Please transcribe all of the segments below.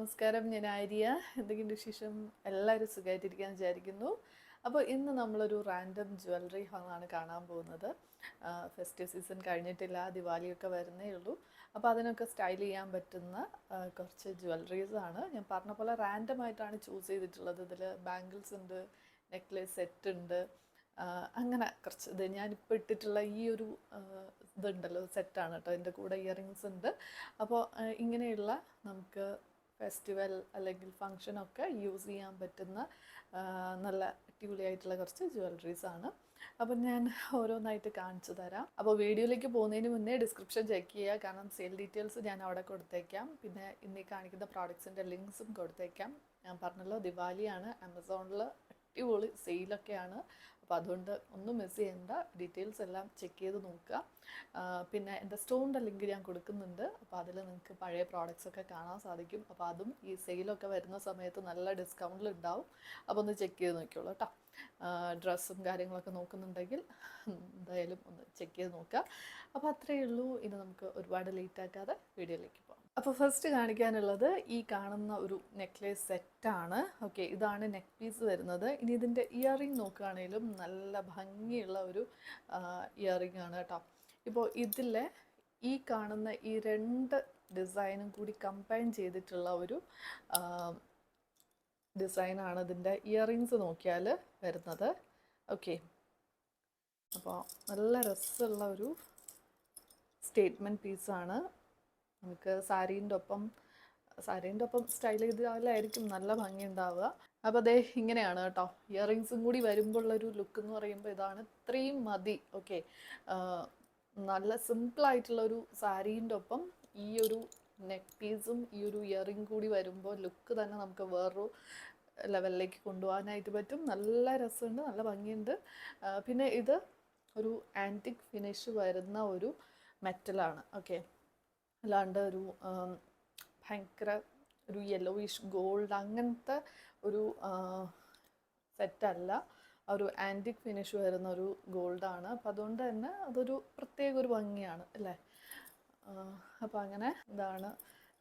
നമസ്കാരം, ഞാൻ ആര്യ. എന്തെങ്കിലും വിശേഷം? എല്ലാവരും സുഖമായിട്ടിരിക്കാന്ന് വിചാരിക്കുന്നു. അപ്പോൾ ഇന്ന് നമ്മളൊരു റാൻഡം ജ്വല്ലറി ഹാളാണ് കാണാൻ പോകുന്നത്. ഫെസ്റ്റീവ് സീസൺ കഴിഞ്ഞിട്ടില്ല, ദിവാലിയൊക്കെ വരുന്നേ ഉള്ളൂ. അപ്പോൾ അതിനൊക്കെ സ്റ്റൈൽ ചെയ്യാൻ പറ്റുന്ന കുറച്ച് ജ്വല്ലറീസാണ്. ഞാൻ പറഞ്ഞ പോലെ റാൻഡമായിട്ടാണ് ചൂസ് ചെയ്തിട്ടുള്ളത്. ഇതിൽ ബാംഗിൾസ് ഉണ്ട്, നെക്ലേസ് സെറ്റ് ഉണ്ട്, അങ്ങനെ കുറച്ച് ഇത് ഞാനിപ്പോൾ ഇട്ടിട്ടുള്ള ഈ ഒരു ഇതുണ്ടല്ലോ സെറ്റാണ് കേട്ടോ. എൻ്റെ കൂടെ ഇയറിങ്സ് ഉണ്ട്. അപ്പോൾ ഇങ്ങനെയുള്ള നമുക്ക് ഫെസ്റ്റിവൽ അല്ലെങ്കിൽ ഫങ്ഷനൊക്കെ യൂസ് ചെയ്യാൻ പറ്റുന്ന നല്ല അടിപൊളിയായിട്ടുള്ള കുറച്ച് ജ്വല്ലറീസാണ്. അപ്പം ഞാൻ ഓരോന്നായിട്ട് കാണിച്ചു തരാം. അപ്പോൾ വീഡിയോയിലേക്ക് പോകുന്നതിന് മുന്നേ ഡിസ്ക്രിപ്ഷൻ ചെക്ക് ചെയ്യുക, കാരണം സെയിൽ ഡീറ്റെയിൽസ് ഞാൻ അവിടെ കൊടുത്തേക്കാം. പിന്നെ ഇന്നീ കാണിക്കുന്ന പ്രോഡക്ട്സിൻ്റെ ലിങ്ക്സും കൊടുത്തേക്കാം. ഞാൻ പറഞ്ഞല്ലോ, ദിവാലിയാണ്, ആമസോണിൽ അടിപൊളി സെയിലൊക്കെയാണ്. അപ്പോൾ അതുകൊണ്ട് ഒന്നും മിസ് ചെയ്യേണ്ട, ഡീറ്റെയിൽസ് എല്ലാം ചെക്ക് ചെയ്ത് നോക്കുക. പിന്നെ എൻ്റെ സ്റ്റോറിൻ്റെ ലിങ്ക് ഞാൻ കൊടുക്കുന്നുണ്ട്. അപ്പോൾ അതിൽ നിങ്ങൾക്ക് പഴയ പ്രോഡക്റ്റ്സൊക്കെ കാണാൻ സാധിക്കും. അപ്പോൾ അതും ഈ സെയിലൊക്കെ വരുന്ന സമയത്ത് നല്ല ഡിസ്കൗണ്ടിൽ ഉണ്ടാവും. അപ്പോൾ ഒന്ന് ചെക്ക് ചെയ്ത് നോക്കിയോളൂ കേട്ടോ. ഡ്രസ്സും കാര്യങ്ങളൊക്കെ നോക്കുന്നുണ്ടെങ്കിൽ എന്തായാലും ഒന്ന് ചെക്ക് ചെയ്ത് നോക്കുക. അപ്പോൾ അത്രയേ ഉള്ളൂ. ഇനി നമുക്ക് ഒരുപാട് ലേറ്റ് ആക്കാതെ വീഡിയോയിലേക്ക് പോകാം. അപ്പോൾ ഫസ്റ്റ് കാണിക്കാനുള്ളത് ഈ കാണുന്ന ഒരു നെക്ലേസ് സെറ്റാണ്. ഓക്കെ, ഇതാണ് നെക്ക് പീസ് വരുന്നത്. ഇനി ഇതിൻ്റെ ഇയറിംഗ് നോക്കുകയാണെങ്കിലും നല്ല ഭംഗിയുള്ള ഒരു ഇയറിംഗ് ആണ് കേട്ടോ. ഇപ്പോൾ ഇതിലെ ഈ കാണുന്ന ഈ രണ്ട് ഡിസൈനും കൂടി കമ്പൈൻ ചെയ്തിട്ടുള്ള ഒരു ഡിസൈനാണ് ഇതിൻ്റെ ഇയറിങ്സ് നോക്കിയാൽ വരുന്നത്. ഓക്കെ, അപ്പോൾ നല്ല രസമുള്ള ഒരു സ്റ്റേറ്റ്മെൻറ്റ് പീസാണ്. നമുക്ക് സാരീൻ്റെ ഒപ്പം സ്റ്റൈൽ ചെയ്താലായിരിക്കും നല്ല ഭംഗി ഉണ്ടാവുക. അപ്പോൾ അതേ ഇങ്ങനെയാണ് കേട്ടോ. ഇയറിങ്സും കൂടി വരുമ്പോഴുള്ളൊരു ലുക്ക് എന്ന് പറയുമ്പോൾ ഇതാണ്. ഇത്രയും മതി. ഓക്കെ, നല്ല സിമ്പിളായിട്ടുള്ളൊരു സാരീൻ്റെ ഒപ്പം ഈ ഒരു നെക്ക് പീസും ഈ ഒരു ഇയറിങ് കൂടി വരുമ്പോൾ ലുക്ക് തന്നെ നമുക്ക് വേറൊരു ലെവലിലേക്ക് കൊണ്ടുപോകാനായിട്ട് പറ്റും. നല്ല രസമുണ്ട്, നല്ല ഭംഗിയുണ്ട്. പിന്നെ ഇത് ഒരു ആൻറ്റിക് ഫിനിഷ് വരുന്ന ഒരു മെറ്റലാണ്. ഓക്കെ, അല്ലാണ്ട് ഒരു ഭയങ്കര ഒരു യെല്ലോയിഷ് ഗോൾഡ് അങ്ങനത്തെ ഒരു സെറ്റല്ല. ഒരു ആൻറ്റിക് ഫിനിഷ് വരുന്ന ഒരു ഗോൾഡാണ്. അപ്പോൾ അതുകൊണ്ട് തന്നെ അതൊരു പ്രത്യേക ഒരു ഭംഗിയാണ് അല്ലേ. അപ്പോൾ അങ്ങനെ ഇതാണ്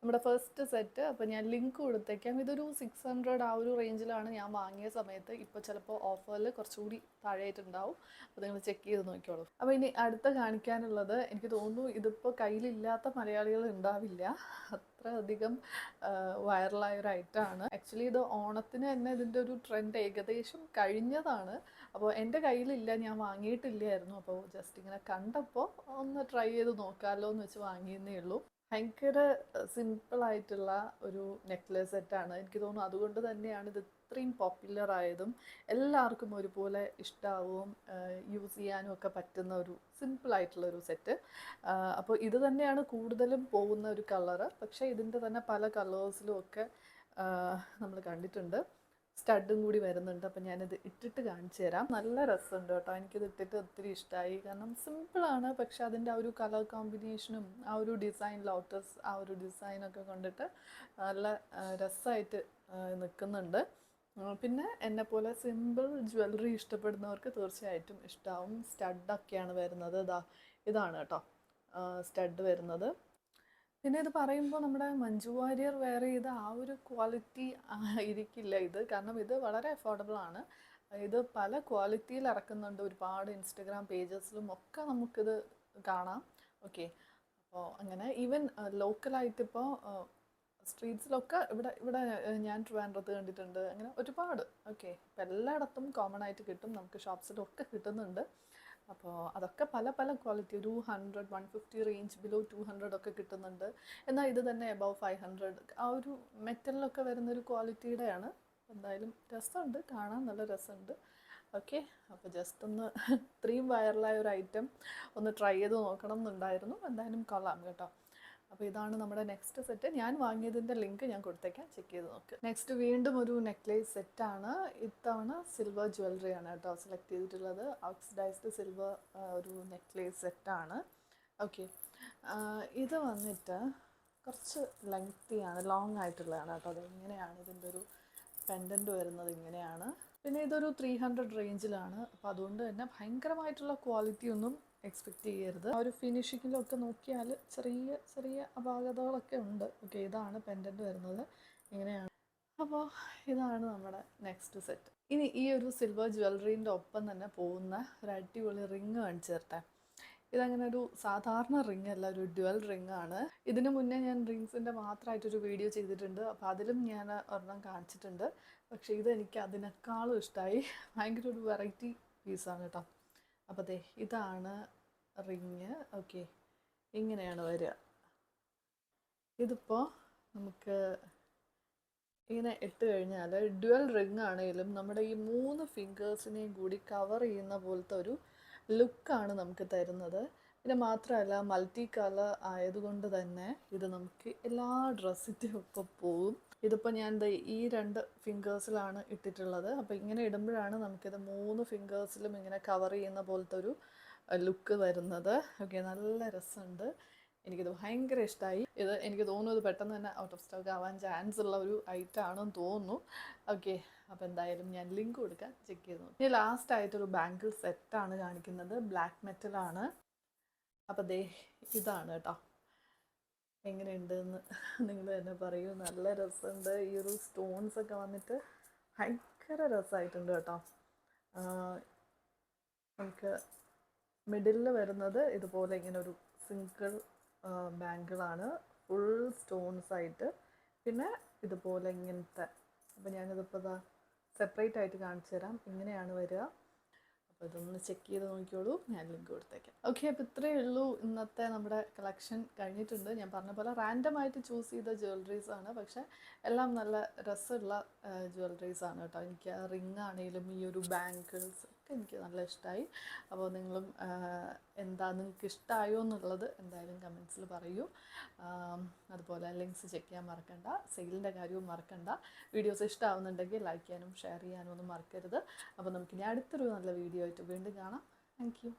നമ്മുടെ ഫസ്റ്റ് സെറ്റ്. അപ്പോൾ ഞാൻ ലിങ്ക് കൊടുത്തേക്കാം. ഇതൊരു 600 ആ ഒരു റേഞ്ചിലാണ് ഞാൻ വാങ്ങിയ സമയത്ത്. ഇപ്പോൾ ചിലപ്പോൾ ഓഫറിൽ കുറച്ചുകൂടി താഴെയായിട്ടുണ്ടാവും. അപ്പോൾ നിങ്ങൾ ചെക്ക് ചെയ്ത് നോക്കിയോളൂ. അപ്പോൾ ഇനി അടുത്ത കാണിക്കാനുള്ളത്, എനിക്ക് തോന്നുന്നു ഇതിപ്പോൾ കയ്യിലില്ലാത്ത മലയാളികൾ ഉണ്ടാവില്ല, അത്ര അധികം വൈറലായ ഒരു ഐറ്റമാണ്. ആക്ച്വലി ഇത് ഓണത്തിന് തന്നെ ഇതിൻ്റെ ഒരു ട്രെൻഡ് ഏകദേശം കഴിഞ്ഞതാണ്. അപ്പോൾ എൻ്റെ കയ്യിലില്ല, ഞാൻ വാങ്ങിയിട്ടില്ലായിരുന്നു. അപ്പോൾ ജസ്റ്റ് ഇങ്ങനെ കണ്ടപ്പോൾ ഒന്ന് ട്രൈ ചെയ്ത് നോക്കാമല്ലോ എന്ന് വെച്ച് വാങ്ങിയെന്നേ ഉള്ളൂ. ഭയങ്കര സിമ്പിളായിട്ടുള്ള ഒരു നെക്ലേസ് സെറ്റാണ്. എനിക്ക് തോന്നുന്നു അതുകൊണ്ട് തന്നെയാണ് ഇത് ഇത്രയും പോപ്പുലർ ആയതും എല്ലാവർക്കും ഒരുപോലെ ഇഷ്ടമാവും, യൂസ് ചെയ്യാനും ഒക്കെ പറ്റുന്ന ഒരു സിമ്പിളായിട്ടുള്ളൊരു സെറ്റ്. അപ്പോൾ ഇത് തന്നെയാണ് കൂടുതലും പോകുന്ന ഒരു കളറ്. പക്ഷേ ഇതിൻ്റെ തന്നെ പല കളേഴ്സിലും ഒക്കെ നമ്മൾ കണ്ടിട്ടുണ്ട്. സ്റ്റഡും കൂടി വരുന്നുണ്ട്. അപ്പം ഞാനിത് ഇട്ടിട്ട് കാണിച്ചു തരാം. നല്ല രസമുണ്ട് കേട്ടോ. എനിക്കിത് ഇട്ടിട്ട് ഒത്തിരി ഇഷ്ടമായി. കാരണം സിമ്പിളാണ്, പക്ഷെ അതിൻ്റെ ആ ഒരു കളർ കോമ്പിനേഷനും ആ ഒരു ഡിസൈൻ, ലോട്ടസ് ആ ഒരു ഡിസൈനൊക്കെ കൊണ്ടിട്ട് നല്ല രസമായിട്ട് നിൽക്കുന്നുണ്ട്. പിന്നെ എന്നെപ്പോലെ സിമ്പിൾ ജ്വല്ലറി ഇഷ്ടപ്പെടുന്നവർക്ക് തീർച്ചയായിട്ടും ഇഷ്ടമാവും. സ്റ്റഡൊക്കെയാണ് വരുന്നത്. ഇതാണ് കേട്ടോ സ്റ്റഡ് വരുന്നത്. പിന്നെ ഇത് പറയുമ്പോൾ നമ്മുടെ മഞ്ജു വാര്യർ വെയർ ചെയ്ത ആ ഒരു ക്വാളിറ്റി ഇരിക്കില്ല ഇത്. കാരണം ഇത് വളരെ അഫോർഡബിൾ ആണ്. ഇത് പല ക്വാളിറ്റിയിൽ ഇറക്കുന്നുണ്ട്. ഒരുപാട് ഇൻസ്റ്റഗ്രാം പേജസിലും ഒക്കെ നമുക്കിത് കാണാം. ഓക്കെ, അപ്പോൾ അങ്ങനെ ഈവൻ ലോക്കലായിട്ടിപ്പോൾ സ്ട്രീറ്റ്സിലൊക്കെ ഇവിടെ ഞാൻ ട്രിവാൻഡ്രത്ത് കണ്ടിട്ടുണ്ട്. അങ്ങനെ ഒരുപാട്. ഓക്കെ, ഇപ്പം എല്ലായിടത്തും കോമൺ ആയിട്ട് കിട്ടും, നമുക്ക് ഷോപ്സിലൊക്കെ കിട്ടുന്നുണ്ട്. അപ്പോൾ അതൊക്കെ പല പല ക്വാളിറ്റി, ഒരു 100, 150 റേഞ്ച്, ബിലോ 200 ഒക്കെ കിട്ടുന്നുണ്ട്. എന്നാൽ ഇത് തന്നെ എബവ് 500 ആ ഒരു മെറ്റലിലൊക്കെ വരുന്നൊരു ക്വാളിറ്റിയുടെയാണ്. എന്തായാലും രസമുണ്ട്, കാണാൻ നല്ല രസമുണ്ട്. ഓക്കെ, അപ്പോൾ ജസ്റ്റ് ഒന്ന് ഇത്രയും വൈറലായ ഒരു ഐറ്റം ഒന്ന് ട്രൈ ചെയ്ത് നോക്കണം എന്നുണ്ടായിരുന്നു. എന്തായാലും കൊള്ളാം കേട്ടോ. അപ്പോൾ ഇതാണ് നമ്മുടെ നെക്സ്റ്റ് സെറ്റ്. ഞാൻ വാങ്ങിയതിൻ്റെ ലിങ്ക് ഞാൻ കൊടുത്തേക്കാം, ചെക്ക് ചെയ്ത് നോക്ക്. നെക്സ്റ്റ് വീണ്ടും ഒരു നെക്ലേസ് സെറ്റാണ്. ഇത്തവണ സിൽവർ ജ്വല്ലറിയാണ് കേട്ടോ സെലക്ട് ചെയ്തിട്ടുള്ളത്. ഓക്സിഡൈസ്ഡ് സിൽവർ ഒരു നെക്ലേസ് സെറ്റാണ്. ഓക്കെ, ഇത് വന്നിട്ട് കുറച്ച് ലെങ്തിയാണ്, ലോങ് ആയിട്ടുള്ളതാണ് കേട്ടോ. അത് ഇങ്ങനെയാണ് ഇതിൻ്റെ ഒരു പെൻഡൻറ്റ് വരുന്നത്, ഇങ്ങനെയാണ്. പിന്നെ ഇതൊരു 300 റേഞ്ചിലാണ്. അപ്പോൾ അതുകൊണ്ട് തന്നെ ഭയങ്കരമായിട്ടുള്ള ക്വാളിറ്റി ഒന്നും എക്സ്പെക്റ്റ് ചെയ്യരുത്. ആ ഒരു ഫിനിഷിങ്ങിലൊക്കെ നോക്കിയാൽ ചെറിയ ചെറിയ അപാകതകളൊക്കെ ഉണ്ട്. ഓക്കെ, ഇതാണ് പെൻഡൻറ്റ് വരുന്നത്, ഇങ്ങനെയാണ്. അപ്പോൾ ഇതാണ് നമ്മുടെ നെക്സ്റ്റ് സെറ്റ്. ഇനി ഈ ഒരു സിൽവർ ജ്വല്ലറീൻ്റെ ഒപ്പം തന്നെ പോകുന്ന ഒരു അടിപൊളി റിങ് കാണിച്ചു തരട്ടെ. ഇതങ്ങനെ ഒരു സാധാരണ റിങ് അല്ല, ഒരു ഡ്യുവൽ റിങ് ആണ്. ഇതിനു മുന്നേ ഞാൻ റിങ്സിൻ്റെ മാത്രമായിട്ടൊരു വീഡിയോ ചെയ്തിട്ടുണ്ട്, അപ്പോൾ അതിലും ഞാൻ ഒരെണ്ണം കാണിച്ചിട്ടുണ്ട്. പക്ഷേ ഇതെനിക്ക് അതിനേക്കാളും ഇഷ്ടമായി. ഭയങ്കര ഒരു വെറൈറ്റി പീസാണ് കേട്ടോ. അപ്പോൾ ദേ ഇതാണ് റിങ്. ഓക്കെ, ഇങ്ങനെയാണ് വരിക. ഇതിപ്പോൾ നമുക്ക് ഇങ്ങനെ ഇട്ട് കഴിഞ്ഞാൽ ഡ്യുവൽ റിങ് ആണെങ്കിലും നമ്മുടെ ഈ 3 ഫിംഗേഴ്സിനെയും കൂടി കവർ ചെയ്യുന്ന പോലത്തെ ഒരു ലുക്കാണ് നമുക്ക് തരുന്നത്. പിന്നെ മാത്രമല്ല മൾട്ടി കളർ ആയതുകൊണ്ട് തന്നെ ഇത് നമുക്ക് എല്ലാ ഡ്രസ്സിൻ്റെ ഒപ്പം പോവും. ഇതിപ്പോൾ ഞാൻ ഈ 2 ഫിംഗേഴ്സിലാണ് ഇട്ടിട്ടുള്ളത്. അപ്പോൾ ഇങ്ങനെ ഇടുമ്പോഴാണ് നമുക്കിത് 3 ഫിംഗേഴ്സിലും ഇങ്ങനെ കവർ ചെയ്യുന്ന പോലത്തെ ഒരു ലുക്ക് വരുന്നത്. ഓക്കെ, നല്ല രസമുണ്ട്. എനിക്കിത് ഭയങ്കര ഇഷ്ടമായി. ഇത് എനിക്ക് തോന്നുന്നു ഇത് പെട്ടെന്ന് തന്നെ ഔട്ട് ഓഫ് സ്റ്റോക്ക് ആവാൻ ചാൻസ് ഉള്ള ഒരു ഐറ്റം ആണെന്ന് തോന്നുന്നു. ഓക്കെ, അപ്പോൾ എന്തായാലും ഞാൻ ലിങ്ക് കൊടുക്കാൻ ചെക്ക് ചെയ്ത് നോക്കി. ഇനി ലാസ്റ്റ് ആയിട്ടൊരു ബാങ്കിൾ സെറ്റാണ് കാണിക്കുന്നത്. ബ്ലാക്ക് മെറ്റലാണ്. അപ്പോൾ ദേ ഇതാണ് കേട്ടോ. എങ്ങനെയുണ്ടെന്ന് നിങ്ങൾ തന്നെ പറയൂ. നല്ല രസമുണ്ട്. ഈ ഒരു സ്റ്റോൺസ് ഒക്കെ വന്നിട്ട് ഭയങ്കര രസമായിട്ടുണ്ട് കേട്ടോ. നമുക്ക് മിഡിലിൽ വരുന്നത് ഇതുപോലെ ഇങ്ങനെ ഒരു സിംഗിൾ ബാങ്കിളാണ്, ഫുൾ സ്റ്റോൺസ് ആയിട്ട്. പിന്നെ ഇതുപോലെ ഇങ്ങനത്തെ. അപ്പോൾ ഞാനിതിപ്പോൾ ഇതാ സെപ്പറേറ്റ് ആയിട്ട് കാണിച്ചു തരാം. ഇങ്ങനെയാണ് വരിക. അപ്പോൾ ഇതൊന്ന് ചെക്ക് ചെയ്ത് നോക്കിയോളൂ, ഞാൻ ലിങ്ക് കൊടുത്തേക്കാം. ഓക്കെ, അപ്പോൾ ഇത്രയേ ഉള്ളൂ ഇന്നത്തെ നമ്മുടെ കളക്ഷൻ കഴിഞ്ഞിട്ടുണ്ട്. ഞാൻ പറഞ്ഞ പോലെ റാൻഡമായിട്ട് ചൂസ് ചെയ്ത ജ്വല്ലറീസ് ആണ്, പക്ഷേ എല്ലാം നല്ല രസമുള്ള ജ്വല്ലറീസ് ആണ് കേട്ടോ. എനിക്ക് റിങ് ആണെങ്കിലും ഈ ഒരു ബാങ്കിൾസ് ഒക്കെ എനിക്ക് നല്ല ഇഷ്ടമായി. അപ്പോൾ നിങ്ങളും എന്താ നിങ്ങൾക്ക് ഇഷ്ടമായോ എന്നുള്ളത് എന്തായാലും കമൻസിൽ പറയൂ. അതുപോലെ ലിങ്ക്സ് ചെക്ക് ചെയ്യാൻ മറക്കണ്ട. സെയിലിൻ്റെ കാര്യവും മറക്കണ്ട. വീഡിയോസ് ഇഷ്ടമാവുന്നുണ്ടെങ്കിൽ ലൈക്ക് ചെയ്യാനും ഷെയർ ചെയ്യാനും ഒന്നും മറക്കരുത്. അപ്പോൾ നമുക്കിനി അടുത്തൊരു നല്ല വീഡിയോ ആയിട്ട് വീണ്ടും കാണാം. Thank you.